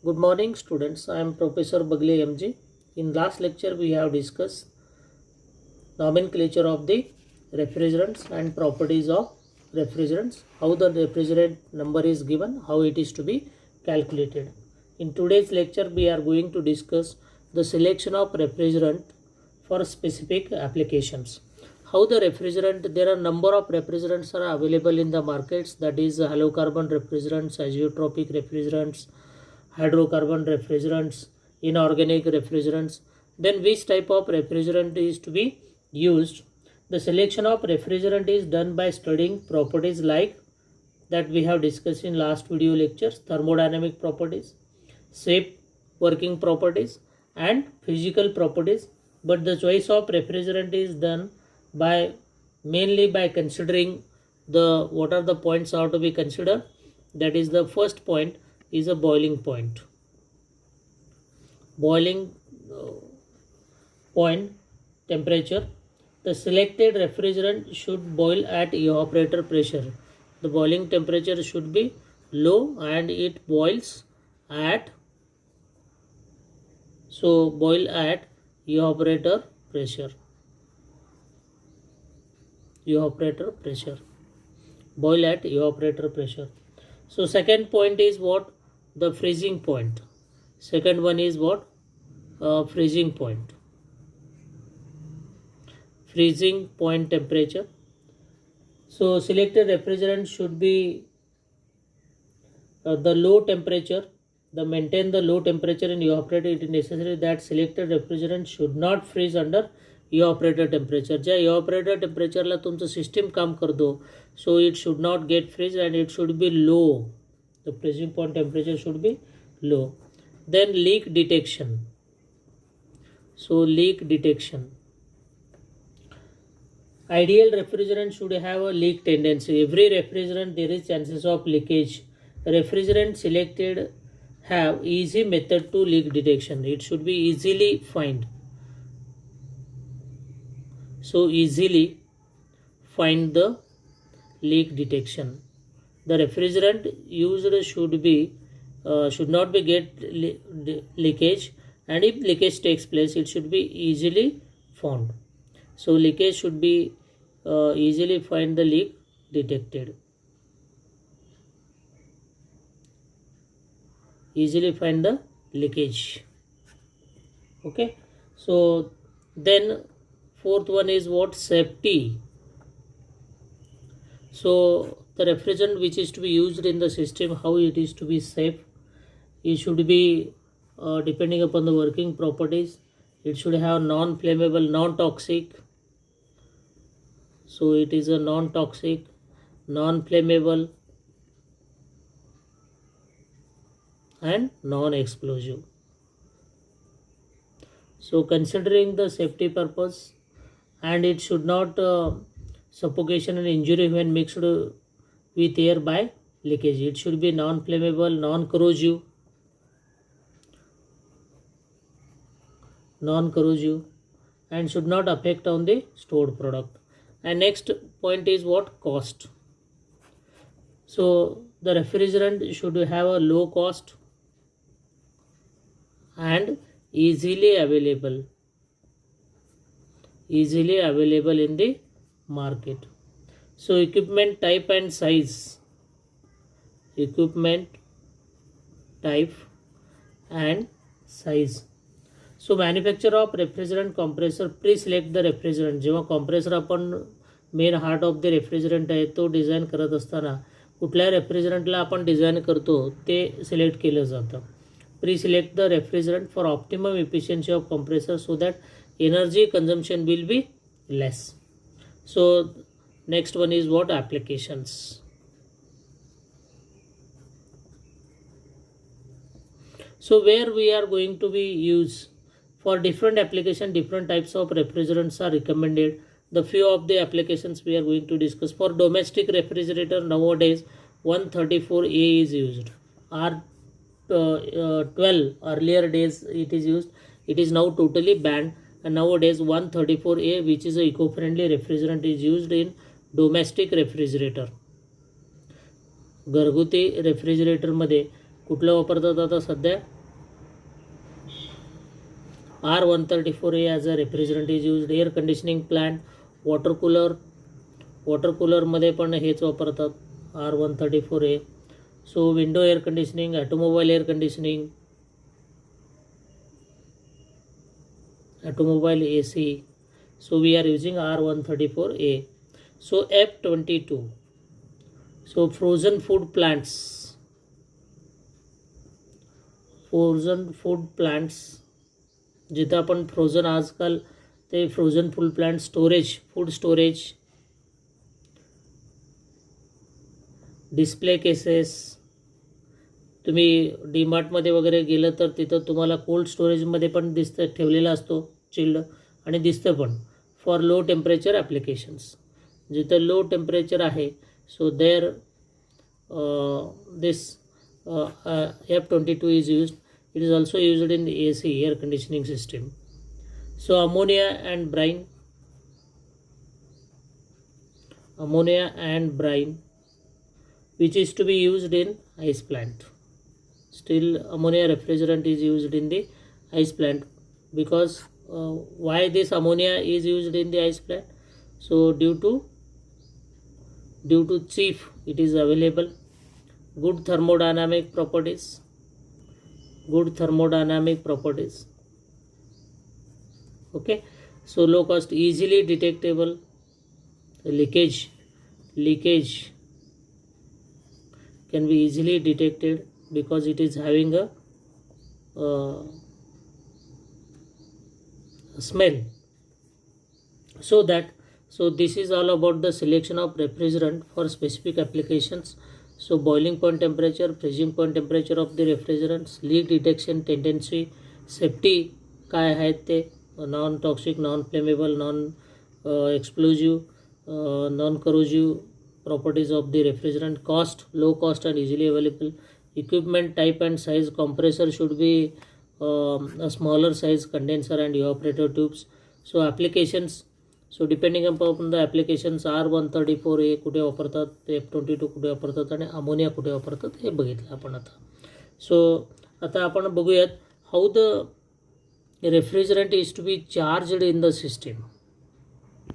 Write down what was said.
Good morning students, I am Professor Bagle MG. In last lecture we have discussed nomenclature of the refrigerants and properties of refrigerants, how the refrigerant number is given, how it is to be calculated. In today's lecture we are going to discuss the selection of refrigerant for specific applications. How the refrigerant, there are number of refrigerants are available in the markets, that is halocarbon refrigerants, azeotropic refrigerants, hydrocarbon refrigerants, inorganic refrigerants. Then which type of refrigerant is to be used? The selection of refrigerant is done by studying properties like that we have discussed in last video lectures: thermodynamic properties, safe working properties, and physical properties. But the choice of refrigerant is done by mainly by considering the what are the points are to be considered. That is, the first point is a boiling point. Boiling point temperature. The selected refrigerant should boil at evaporator pressure. The boiling temperature should be low and it boils at, so boil at evaporator pressure. Evaporator pressure. Boil at evaporator pressure. So second point is what? The freezing point. Second one is what? Freezing point. Freezing point temperature. So selected refrigerant should be the low temperature. The maintain the low temperature in evaporator. It is necessary that selected refrigerant should not freeze under evaporator temperature. ज्या evaporator temperature ला तुमचं system काम करतो, so it should not get freeze and it should be low. The freezing point temperature should be low. Then leak detection. So leak detection. Ideal refrigerant should have a leak tendency. Every refrigerant there is chances of leakage. Refrigerant selected have easy method to leak detection. It should be easily find. So easily find the leak detection. The refrigerant used should not be get leakage, and if leakage takes place, it should be easily found. So leakage should be easily find the leak detected. Easily find the leakage. Okay. So then fourth one is what? Safety. So the refrigerant which is to be used in the system, how it is to be safe? It should be depending upon the working properties. It should have non-flammable, non-toxic. So it is a non-toxic, non-flammable, and non-explosive. So considering the safety purpose, and it should not suffocation and injury when mixed with air by leakage. It should be non-flammable, non-corrosive, and should not affect on the stored product. And next point is what? Cost. So the refrigerant should have a low cost and easily available in the market. So equipment type and size. Equipment type and size. So manufacturer of refrigerant compressor pre-select the refrigerant. जेव्हा compressor आपण main heart of the refrigerant आहे तो design करत असताना कुठल्या रेफ्रिजरंटला आपण design करतो ते सिलेक्ट केलं जातं. Pre select the refrigerant for optimum efficiency of compressor so that energy consumption will be less. So next one is what? Applications. So where we are going to be used for different application, different types of refrigerants are recommended. The few of the applications we are going to discuss. For domestic refrigerator, nowadays 134A is used. R12 earlier days it is used. It is now totally banned, and nowadays 134A, which is a eco-friendly refrigerant, is used in domestic refrigerator. घरगुती refrigerator मध्ये कुठलं वापरतात आता सध्या? R134A as a refrigerant is used. Air conditioning plant, water कूलरमध्ये पण हेच वापरतात R134A. So window air conditioning, automobile air conditioning, automobile AC. So we are using R134A. So F22. So frozen food plants. जिथं आपण frozen, आजकाल ते frozen food plant storage, food storage, display cases. तुम्ही डीमार्टमध्ये वगैरे गेलं तर तिथं तुम्हाला कोल्ड स्टोरेजमध्ये पण दिसतं, ठेवलेला असतो चिल्ड, आणि दिसतं पण फॉर लो टेम्परेचर ॲप्लिकेशन्स. जिथं लो टेम्परेचर आहे, so there this F22 is used. It is also used in the AC, air conditioning system. So ammonia and brine, which is to be used in ice plant. Still ammonia refrigerant is used in the ice plant, because why this ammonia is used in the ice plant? So due to cheap it is available, good thermodynamic properties. Okay, so low cost, easily detectable. Leakage can be easily detected because it is having a smell. So this is all about the selection of refrigerant for specific applications. So boiling point temperature, freezing point temperature of the refrigerants, leak detection tendency, safety काय आहेत ते, non toxic, non flammable, non explosive, non करोजिव properties of the refrigerant, cost, low cost and easily available, equipment type and size. Compressor should be a smaller size, condenser and evaporator tubes. So applications, so depending upon the applications, R134A कुठे वापरतात, F22 कुठे वापरतात आणि ammonia कुठे वापरतात हे बघितलं आपण आता. सो आता आपण बघूयात how the refrigerant is to be charged in the system.